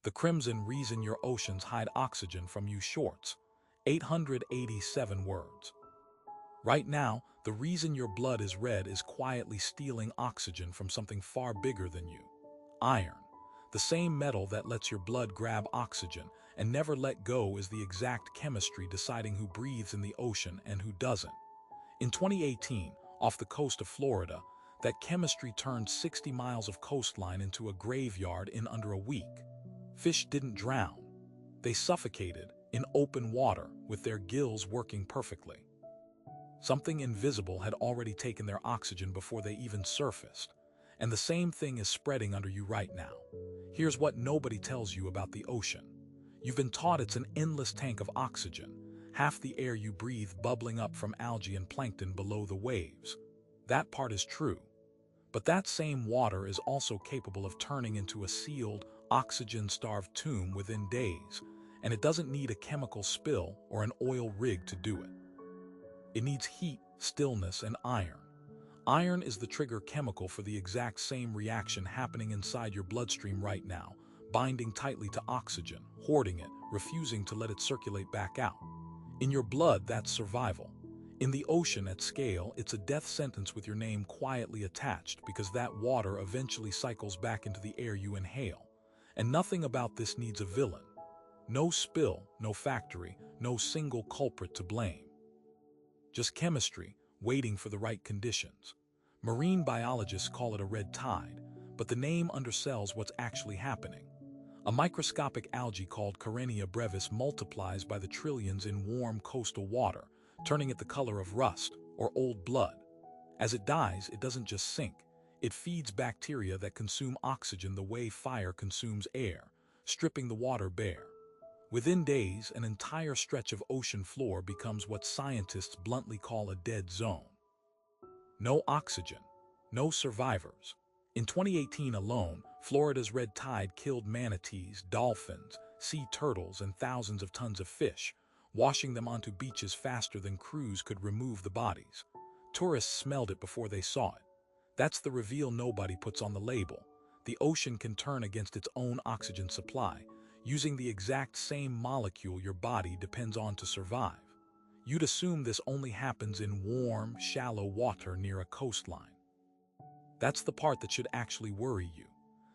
The crimson reason your oceans hide oxygen from you shorts. 887 words. Right now, the reason your blood is red is quietly stealing oxygen from something far bigger than you. Iron. The same metal that lets your blood grab oxygen and never let go is the exact chemistry deciding who breathes in the ocean and who doesn't. In 2018, off the coast of Florida, that chemistry turned 60 miles of coastline into a graveyard in under a week. Fish didn't drown. They suffocated in open water with their gills working perfectly. Something invisible had already taken their oxygen before they even surfaced. And the same thing is spreading under you right now. Here's what nobody tells you about the ocean. You've been taught it's an endless tank of oxygen, half the air you breathe bubbling up from algae and plankton below the waves. That part is true. But that same water is also capable of turning into a sealed, oxygen-starved tomb within days, and it doesn't need a chemical spill or an oil rig to do it. It needs heat, stillness, and iron. Iron is the trigger chemical for the exact same reaction happening inside your bloodstream right now, binding tightly to oxygen, hoarding it, refusing to let it circulate back out. In your blood, that's survival. In the ocean at scale, it's a death sentence with your name quietly attached because that water eventually cycles back into the air you inhale. And nothing about this needs a villain. No spill, no factory, no single culprit to blame. Just chemistry, waiting for the right conditions. Marine biologists call it a red tide, but the name undersells what's actually happening. A microscopic algae called Karenia brevis multiplies by the trillions in warm coastal water, turning it the color of rust or old blood. As it dies, it doesn't just sink. It feeds bacteria that consume oxygen the way fire consumes air, stripping the water bare. Within days, an entire stretch of ocean floor becomes what scientists bluntly call a dead zone. No oxygen, no survivors. In 2018 alone, Florida's red tide killed manatees, dolphins, sea turtles, and thousands of tons of fish, washing them onto beaches faster than crews could remove the bodies. Tourists smelled it before they saw it. That's the reveal nobody puts on the label. The ocean can turn against its own oxygen supply, using the exact same molecule your body depends on to survive. You'd assume this only happens in warm, shallow water near a coastline. That's the part that should actually worry you.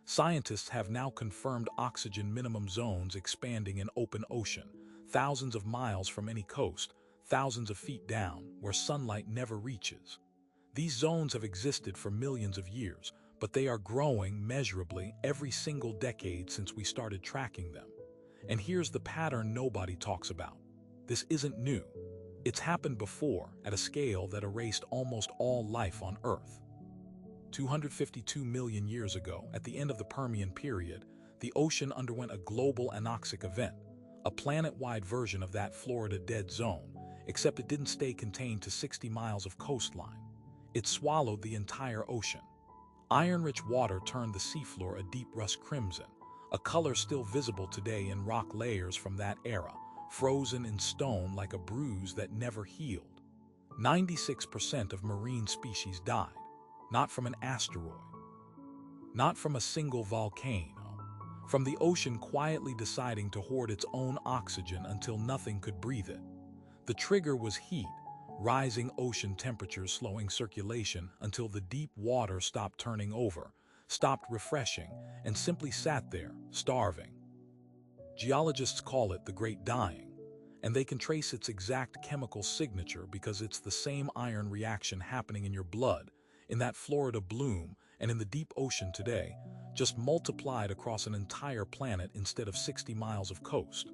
Scientists have now confirmed oxygen minimum zones expanding in open ocean, thousands of miles from any coast, thousands of feet down, where sunlight never reaches. These zones have existed for millions of years, but they are growing measurably every single decade since we started tracking them. And here's the pattern nobody talks about. This isn't new. It's happened before at a scale that erased almost all life on Earth. 252 million years ago, at the end of the Permian period, the ocean underwent a global anoxic event, a planet-wide version of that Florida dead zone, except it didn't stay contained to 60 miles of coastline. It swallowed the entire ocean. Iron-rich water turned the seafloor a deep rust crimson, a color still visible today in rock layers from that era, frozen in stone like a bruise that never healed. 96% of marine species died, not from an asteroid, not from a single volcano, from the ocean quietly deciding to hoard its own oxygen until nothing could breathe it. The trigger was heat, rising ocean temperatures slowing circulation until the deep water stopped turning over, stopped refreshing, and simply sat there, starving. Geologists call it the Great Dying, and they can trace its exact chemical signature because it's the same iron reaction happening in your blood, in that Florida bloom, and in the deep ocean today, just multiplied across an entire planet instead of 60 miles of coast.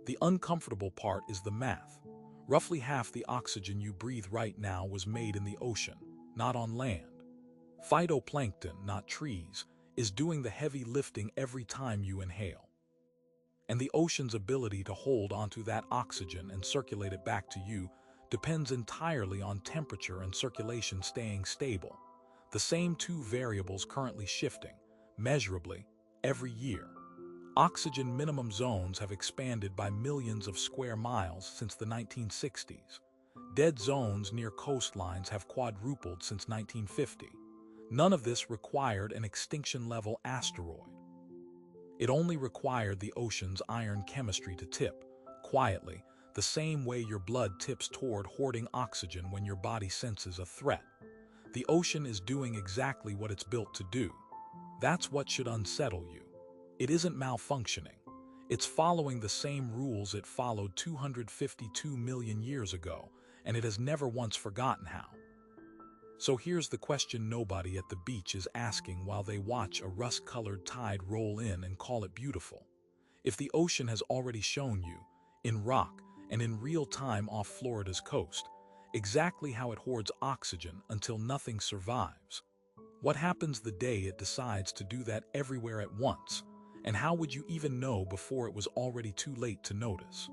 The uncomfortable part is the math. Roughly half the oxygen you breathe right now was made in the ocean, not on land. Phytoplankton, not trees, is doing the heavy lifting every time you inhale. And the ocean's ability to hold onto that oxygen and circulate it back to you depends entirely on temperature and circulation staying stable, the same two variables currently shifting, measurably, every year. Oxygen minimum zones have expanded by millions of square miles since the 1960s. Dead zones near coastlines have quadrupled since 1950. None of this required an extinction-level asteroid. It only required the ocean's iron chemistry to tip, quietly, the same way your blood tips toward hoarding oxygen when your body senses a threat. The ocean is doing exactly what it's built to do. That's what should unsettle you. It isn't malfunctioning. It's following the same rules it followed 252 million years ago, and it has never once forgotten how. So here's the question nobody at the beach is asking while they watch a rust-colored tide roll in and call it beautiful. If the ocean has already shown you, in rock and in real time off Florida's coast, exactly how it hoards oxygen until nothing survives, what happens the day it decides to do that everywhere at once? And how would you even know before it was already too late to notice?